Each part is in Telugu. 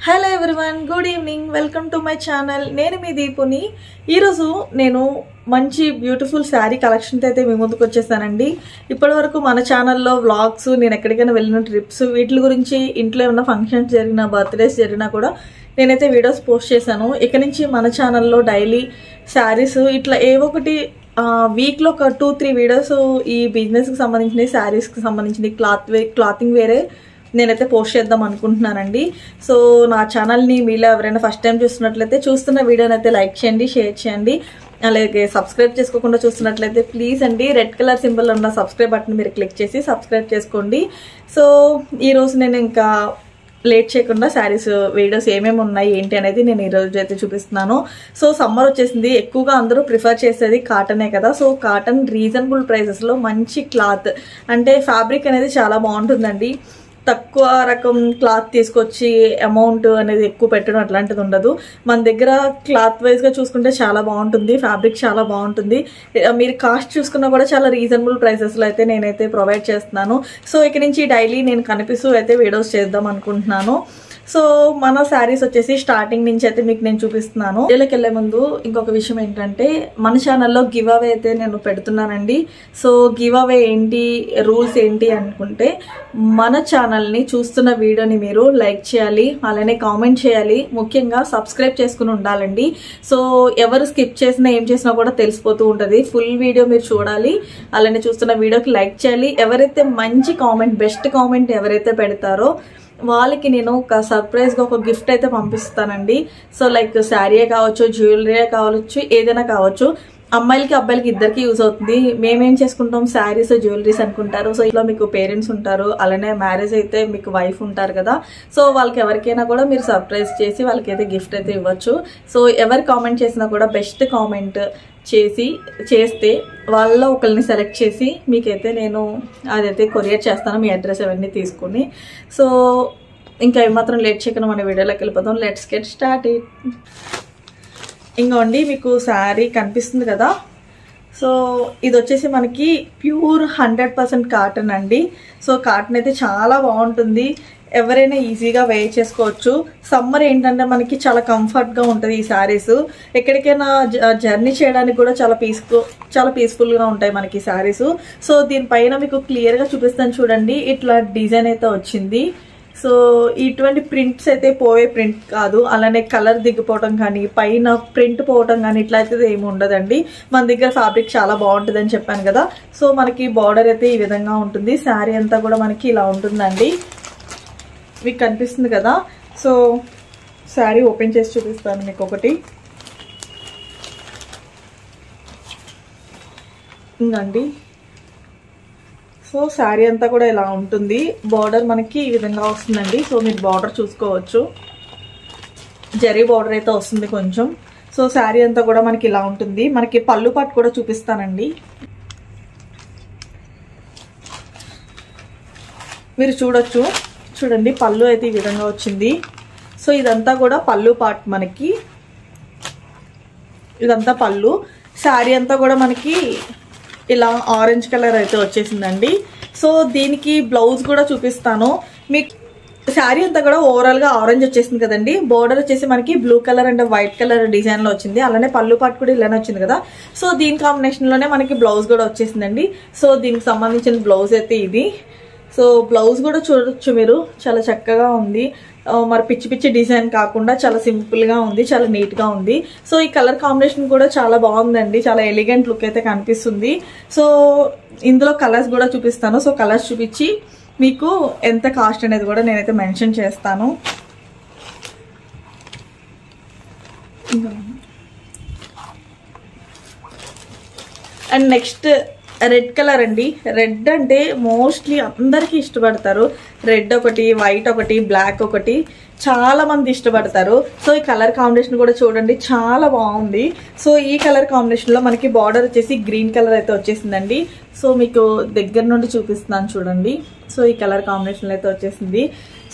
Hello everyone, good evening. Welcome to my channel. నేను మీ దీపుని. ఈరోజు నేను మంచి బ్యూటిఫుల్ శారీ కలెక్షన్తో అయితే మీ ముందుకు వచ్చేసానండి. ఇప్పటి వరకు మన ఛానల్లో వ్లాగ్స్, నేను ఎక్కడికైనా వెళ్ళిన ట్రిప్స్, వీటి గురించి, ఇంట్లో ఏమైనా ఫంక్షన్స్ జరిగినా, బర్త్డేస్ జరిగినా కూడా నేనైతే వీడియోస్ పోస్ట్ చేశాను. ఇక నుంచి మన ఛానల్లో డైలీ శారీస్ ఇట్లా ఏవో ఒకటి వీక్లో ఒక 2-3 వీడియోస్ ఈ బిజినెస్కి సంబంధించినవి, శారీస్కి సంబంధించినవి, క్లాతింగ్ వేరే నేనైతే పోస్ట్ చేద్దాం అనుకుంటున్నానండి. సో నా ఛానల్ని మీలో ఎవరైనా ఫస్ట్ టైం చూస్తున్నట్లయితే చూస్తున్న వీడియోని అయితే లైక్ చేయండి, షేర్ చేయండి. అలాగే సబ్స్క్రైబ్ చేసుకోకుండా చూస్తున్నట్లయితే ప్లీజ్ అండి, రెడ్ కలర్ సింబల్ ఉన్న సబ్స్క్రైబ్ బటన్ మీరు క్లిక్ చేసి సబ్స్క్రైబ్ చేసుకోండి. సో ఈరోజు నేను ఇంకా లేట్ చేయకుండా శారీస్ వీడియోస్ ఏమేమి ఉన్నాయి ఏంటి అనేది నేను ఈరోజు అయితే చూపిస్తున్నాను. సో సమ్మర్ వచ్చేసింది, ఎక్కువగా అందరూ ప్రిఫర్ చేసేది కాటనే కదా. సో కాటన్ రీజనబుల్ ప్రైసెస్లో మంచి క్లాత్, అంటే ఫ్యాబ్రిక్ అనేది చాలా బాగుంటుందండి. తక్కువ రకం క్లాత్ తీసుకొచ్చి అమౌంట్ అనేది ఎక్కువ పెట్టడం అట్లాంటిది ఉండదు. మన దగ్గర క్లాత్ వైజ్గా చూసుకుంటే చాలా బాగుంటుంది, ఫ్యాబ్రిక్ చాలా బాగుంటుంది. మీరు కాస్ట్ చూసుకున్నా కూడా చాలా రీజనబుల్ ప్రైసెస్లో అయితే నేనైతే ప్రొవైడ్ చేస్తున్నాను. సో ఇక నుంచి డైలీ నేను కనిపిస్తూ అయితే వీడియోస్ చేద్దాం అనుకుంటున్నాను. సో మన శారీస్ వచ్చేసి స్టార్టింగ్ నుంచి అయితే మీకు నేను చూపిస్తున్నాను. వీళ్ళకి వెళ్ళే ముందు ఇంకొక విషయం ఏంటంటే, మన ఛానల్లో గివ్ అవే అయితే నేను పెడుతున్నానండి. సో గివ్ అవే ఏంటి, రూల్స్ ఏంటి అనుకుంటే, మన ఛానల్ని చూస్తున్న వీడియోని మీరు లైక్ చేయాలి, అలానే కామెంట్ చేయాలి, ముఖ్యంగా సబ్స్క్రైబ్ చేసుకుని ఉండాలండి. సో ఎవరు స్కిప్ చేసినా ఏం చేసినా కూడా తెలిసిపోతూ ఉంటుంది. ఫుల్ వీడియో మీరు చూడాలి, అలానే చూస్తున్న వీడియోకి లైక్ చేయాలి. ఎవరైతే మంచి కామెంట్, బెస్ట్ కామెంట్ ఎవరైతే పెడతారో వాళ్ళకి నేను ఒక సర్ప్రైజ్గా ఒక గిఫ్ట్ అయితే పంపిస్తానండి. సో లైక్ శారీయే కావచ్చు, జ్యువెలరీ కావచ్చు, ఏదైనా కావచ్చు. అమ్మాయిలకి అబ్బాయిలకి ఇద్దరికి యూజ్ అవుతుంది. మేమేం చేసుకుంటాం, శారీస్ జ్యువెలరీస్ అనుకుంటారు. సో ఇంట్లో మీకు పేరెంట్స్ ఉంటారు, అలానే మ్యారేజ్ అయితే మీకు వైఫ్ ఉంటారు కదా. సో వాళ్ళకి ఎవరికైనా కూడా మీరు సర్ప్రైజ్ చేసి వాళ్ళకైతే గిఫ్ట్ అయితే ఇవ్వచ్చు. సో ఎవరు కామెంట్ చేసినా కూడా బెస్ట్ కామెంట్ చేస్తే వాళ్ళలో ఒకరిని సెలెక్ట్ చేసి మీకైతే నేను అదైతే కొరియర్ చేస్తాను, మీ అడ్రస్ అవన్నీ తీసుకుని. సో ఇంకా ఏమాత్రం లేట్ చేయకుండా మన వీడియోలోకి వెళ్ళిపోతాం. Let's get start. ఇంకోండి మీకు శారీ కనిపిస్తుంది కదా. సో ఇది వచ్చేసి మనకి ప్యూర్ 100% కాటన్ అండి. సో కాటన్ అయితే చాలా బాగుంటుంది, ఎవరైనా ఈజీగా వేర్ చేసుకోవచ్చు. సమ్మర్ ఏంటంటే మనకి చాలా కంఫర్ట్గా ఉంటుంది ఈ శారీస్. ఎక్కడికైనా జర్నీ చేయడానికి కూడా చాలా పీస్ఫుల్గా ఉంటాయి మనకి శారీస్. సో దీనిపైన మీకు క్లియర్గా చూపిస్తాను చూడండి. ఇట్లా డిజైన్ అయితే వచ్చింది. సో ఇటువంటి ప్రింట్స్ అయితే పోయే ప్రింట్ కాదు, అలానే కలర్ దిగిపోవటం కానీ, పైన ప్రింట్ పోవటం కానీ ఇట్లా అయితే ఏమి ఉండదండి. మన దగ్గర ఫ్యాబ్రిక్ చాలా బాగుంటుంది అని చెప్పాను కదా. సో మనకి బార్డర్ అయితే ఈ విధంగా ఉంటుంది. శారీ అంతా కూడా మనకి ఇలా ఉంటుందండి, మీకు కనిపిస్తుంది కదా. సో శారీ ఓపెన్ చేసి చూపిస్తాను మీకు ఒకటి. ఇంకండి, సో శారీ అంతా కూడా ఇలా ఉంటుంది. బార్డర్ మనకి ఈ విధంగా వస్తుందండి. సో మీరు బార్డర్ చూసుకోవచ్చు, జరీ బార్డర్ అయితే వస్తుంది కొంచెం. సో శారీ అంతా కూడా మనకి ఇలా ఉంటుంది. మనకి పళ్ళు పాటు కూడా చూపిస్తానండి. మీరు చూడండి, పళ్ళు అయితే ఈ విధంగా వచ్చింది. సో ఇదంతా కూడా పళ్ళు పార్ట్, మనకి ఇదంతా పళ్ళు. శారీ అంతా కూడా మనకి ఇలా ఆరెంజ్ కలర్ అయితే వచ్చేసిందండి. సో దీనికి బ్లౌజ్ కూడా చూపిస్తాను మీకు. శారీ అంతా కూడా ఓవరాల్గా ఆరెంజ్ వచ్చేసింది కదండి. బోర్డర్ వచ్చేసి మనకి blue colour and white colour డిజైన్లో వచ్చింది. అలానే పళ్ళు పాటు కూడా ఇలానే వచ్చింది కదా. సో దీని కాంబినేషన్లోనే మనకి బ్లౌజ్ కూడా వచ్చేసిందండి. సో దీనికి సంబంధించిన బ్లౌజ్ అయితే ఇది. సో బ్లౌజ్ కూడా చూడొచ్చు మీరు, చాలా చక్కగా ఉంది. మరి పిచ్చి డిజైన్ కాకుండా చాలా సింపుల్గా ఉంది, చాలా నీట్గా ఉంది. సో ఈ కలర్ కాంబినేషన్ కూడా చాలా బాగుందండి, చాలా ఎలిగెంట్ లుక్ అయితే కనిపిస్తుంది. సో ఇందులో కలర్స్ కూడా చూపిస్తాను. సో కలర్స్ చూపించి మీకు ఎంత కాస్ట్ అనేది కూడా నేనైతే మెన్షన్ చేస్తాను. అండ్ నెక్స్ట్ రెడ్ కలర్ అండి. రెడ్ అంటే మోస్ట్లీ అందరికీ ఇష్టపడతారు. రెడ్ ఒకటి, వైట్ ఒకటి, బ్లాక్ ఒకటి, చాలా మంది ఇష్టపడతారు. సో ఈ కలర్ కాంబినేషన్ కూడా చూడండి, చాలా బాగుంది. సో ఈ కలర్ కాంబినేషన్లో మనకి బార్డర్ వచ్చేసి గ్రీన్ కలర్ అయితే వచ్చేసిందండి. సో మీకు దగ్గర నుండి చూపిస్తున్నాను చూడండి. సో ఈ కలర్ కాంబినేషన్లో అయితే వచ్చేసింది.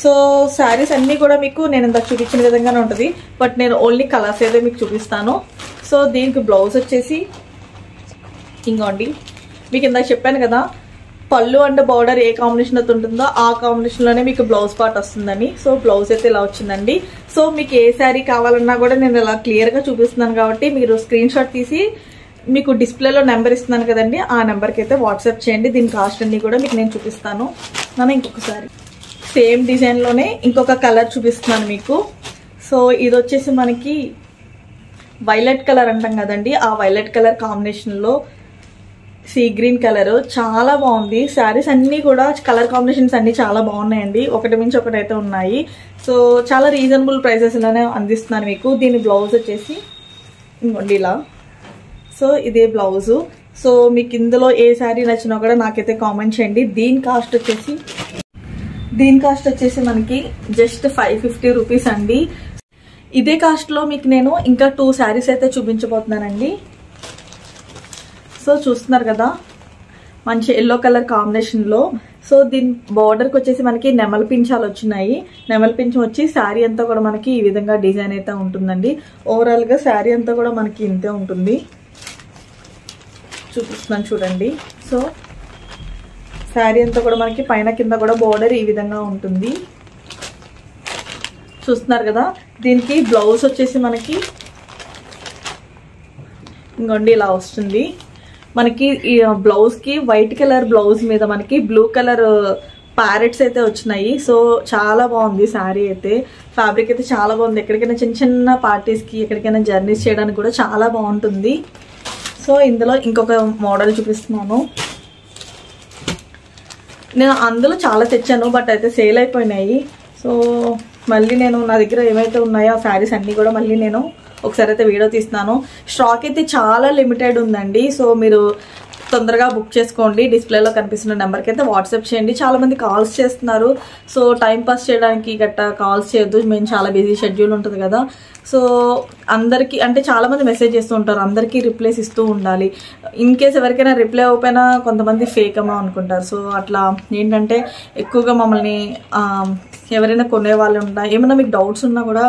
సో శారీస్ అన్నీ కూడా మీకు నేను ఇంత చూపించిన విధంగానే ఉంటుంది, బట్ నేను ఓన్లీ కలర్స్ అయితే మీకు చూపిస్తాను. సో దీనికి బ్లౌజ్ వచ్చేసి ఇంకోండి, మీకు ఇందాక చెప్పాను కదా పళ్ళు అండ్ బార్డర్ ఏ కాంబినేషన్ అయితే ఉంటుందో ఆ కాంబినేషన్ లోనే మీకు బ్లౌజ్ పార్ట్ వస్తుందని. సో బ్లౌజ్ అయితే ఇలా వచ్చిందండి. సో మీకు ఏ శారీ కావాలన్నా కూడా నేను ఇలా క్లియర్ గా చూపిస్తున్నాను కాబట్టి మీరు స్క్రీన్ షాట్ తీసి మీకు డిస్ప్లేలో నెంబర్ ఇస్తున్నాను కదండి, ఆ నెంబర్కి అయితే వాట్సాప్ చేయండి. దీని కాస్ట్ అన్ని కూడా మీకు నేను చూపిస్తాను. నేను ఇంకొకసారి సేమ్ డిజైన్లోనే ఇంకొక కలర్ చూపిస్తున్నాను మీకు. సో ఇది వచ్చేసి మనకి వైలెట్ కలర్ అంటాం కదండి, ఆ వైలెట్ కలర్ కాంబినేషన్లో సీ గ్రీన్ కలర్ చాలా బాగుంది. శారీస్ అన్నీ కూడా కలర్ కాంబినేషన్స్ అన్నీ చాలా బాగున్నాయండి, ఒకటి మించి ఒకటి అయితే ఉన్నాయి. సో చాలా రీజనబుల్ ప్రైసెస్లోనే అందిస్తున్నాను మీకు. దీని బ్లౌజ్ వచ్చేసి ఇంకోండి ఇలా. సో ఇదే బ్లౌజు. సో మీకు ఇందులో ఏ శారీ నచ్చినా కూడా నాకైతే కామెంట్ చేయండి. దీని కాస్ట్ వచ్చేసి మనకి జస్ట్ 550 రూపీస్ అండి. ఇదే కాస్ట్లో మీకు నేను ఇంకా 2 శారీస్ అయితే చూపించబోతున్నానండి. సో చూస్తున్నారు కదా, మంచి ఎల్లో కలర్ కాంబినేషన్లో. సో దీని బార్డర్కి వచ్చేసి మనకి నెమల పించాలు వచ్చినాయి. నెమల పింఛం వచ్చి శారీ అంతా కూడా మనకి ఈ విధంగా డిజైన్ అయితే ఉంటుందండి. ఓవరాల్గా శారీ అంతా కూడా మనకి ఇంతే ఉంటుంది. చూపిస్తున్నాను చూడండి. సో శారీ అంతా కూడా మనకి పైన కింద కూడా బోర్డర్ ఈ విధంగా ఉంటుంది. చూస్తున్నారు కదా, దీనికి బ్లౌజ్ వచ్చేసి మనకి ఇంకోండి ఇలా వస్తుంది. మనకి ఈ బ్లౌజ్కి వైట్ కలర్ బ్లౌజ్ మీద మనకి బ్లూ కలర్ ప్యారెట్స్ అయితే వచ్చినాయి. సో చాలా బాగుంది శారీ అయితే. ఫ్యాబ్రిక్ అయితే చాలా బాగుంది. ఎక్కడికైనా చిన్న చిన్న పార్టీస్కి ఎక్కడికైనా జర్నీస్ చేయడానికి కూడా చాలా బాగుంటుంది. సో ఇందులో ఇంకొక మోడల్ చూపిస్తున్నాను. నేను అందులో చాలా తెచ్చాను, బట్ అయితే సేల్ అయిపోయినాయి. సో మళ్ళీ నేను నా దగ్గర ఏమైతే ఉన్నాయో ఆ శారీస్ అన్నీ కూడా మళ్ళీ నేను ఒకసారి అయితే వీడియో తీస్తున్నాను. స్టాక్ అయితే చాలా లిమిటెడ్ ఉందండి. సో మీరు తొందరగా బుక్ చేసుకోండి. డిస్ప్లేలో కనిపిస్తున్న నెంబర్కి అయితే వాట్సాప్ చేయండి. చాలా మంది కాల్స్ చేస్తున్నారు. సో టైం పాస్ చేయడానికి గట్టా కాల్స్ చేయొద్దు, మేము చాలా బిజీ షెడ్యూల్ ఉంటుంది కదా. సో అందరికీ అంటే చాలా మంది మెసేజ్ చేస్తూ ఉంటారు, అందరికీ రిప్లైస్ ఇస్తూ ఉండాలి. ఇన్ కేస్ ఎవరికైనా రిప్లై అవ్వకపోయినా కొంతమంది ఫేక్ అమ్మా అనుకుంటారు. సో అట్లా ఏంటంటే ఎక్కువగా మమ్మల్ని ఎవరైనా కొనే వాళ్ళు ఉంటా, ఏమైనా మీకు డౌట్స్ ఉన్నా కూడా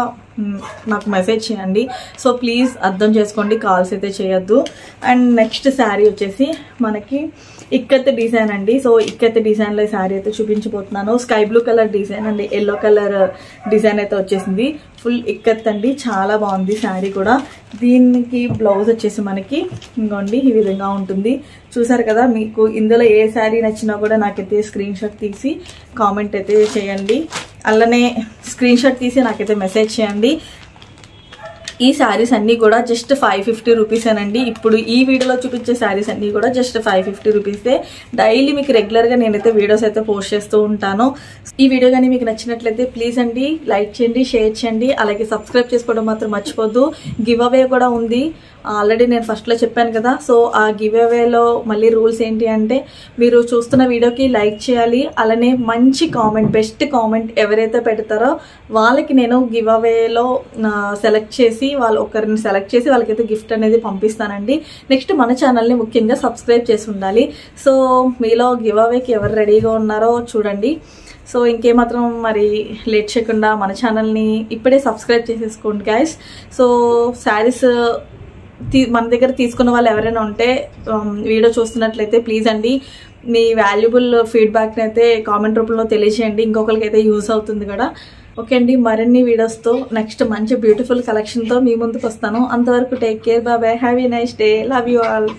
నాకు మెసేజ్ చేయండి. సో ప్లీజ్ అర్థం చేసుకోండి, కాల్స్ అయితే చేయొద్దు. అండ్ నెక్స్ట్ శారీ వచ్చేసి మనకి ఇక్కత్ డిజైన్ అండి. సో ఇక్కత్ డిజైన్లో ఈ శారీ అయితే చూపించబోతున్నాను. స్కై బ్లూ కలర్ డిజైన్ అండి, ఎల్లో కలర్ డిజైన్ అయితే వచ్చేసింది. ఫుల్ ఇక్కత్ అండి, చాలా బాగుంది శారీ కూడా. దీనికి బ్లౌజ్ వచ్చేసి మనకి ఇంకోండి ఈ విధంగా ఉంటుంది. చూసారు కదా, మీకు ఇందులో ఏ శారీ నచ్చినా కూడా నాకైతే స్క్రీన్ షాట్ తీసి కామెంట్ అయితే చేయండి. అలానే స్క్రీన్ షాట్ తీసి నాకైతే మెసేజ్ చేయండి. ఈ శారీస్ అన్నీ కూడా జస్ట్ 550 రూపీసేనండి. ఇప్పుడు ఈ వీడియోలో చూపించే శారీస్ అన్నీ కూడా జస్ట్ 550 రూపీసే. డైలీ మీకు రెగ్యులర్గా నేనైతే వీడియోస్ అయితే పోస్ట్ చేస్తూ ఉంటాను. ఈ వీడియో కానీ మీకు నచ్చినట్లయితే ప్లీజ్ అండి లైక్ చేయండి, షేర్ చేయండి, అలాగే సబ్స్క్రైబ్ చేసుకోవడం మాత్రం మర్చిపోద్దు. గివ్ అవే కూడా ఉంది, ఆల్రెడీ నేను ఫస్ట్లో చెప్పాను కదా. సో ఆ గివ్ అవేలో మళ్ళీ రూల్స్ ఏంటి అంటే మీరు చూస్తున్న వీడియోకి లైక్ చేయాలి, అలానే మంచి కామెంట్, బెస్ట్ కామెంట్ ఎవరైతే పెడతారో వాళ్ళకి నేను గివ్ అవేలో సెలెక్ట్ చేసి ఒకరిని సెలెక్ట్ చేసి వాళ్ళకైతే గిఫ్ట్ అనేది పంపిస్తానండి. నెక్స్ట్ మన ఛానల్ని ముఖ్యంగా సబ్స్క్రైబ్ చేసి ఉండాలి. సో మీలో గివ్ అవేకి ఎవరు రెడీగా ఉన్నారో చూడండి. సో ఇంకేమాత్రం మరి లేట్ చేయకుండా మన ఛానల్ని ఇప్పుడే సబ్స్క్రైబ్ చేసేసుకోండి గైస్. సో శారీస్ మన దగ్గర తీసుకున్న వాళ్ళు ఎవరైనా ఉంటే వీడియో చూస్తున్నట్లయితే ప్లీజ్ అండి మీ వాల్యుబుల్ ఫీడ్బ్యాక్ని అయితే కామెంట్ రూపంలో తెలియజేయండి, ఇంకొకరికి అయితే యూజ్ అవుతుంది కూడా. ఓకే అండి, మరిన్ని వీడియోస్తో నెక్స్ట్ మంచి బ్యూటిఫుల్ కలెక్షన్తో మీ ముందుకు వస్తాను. అంతవరకు take care, bye bye, have a nice day, love you all.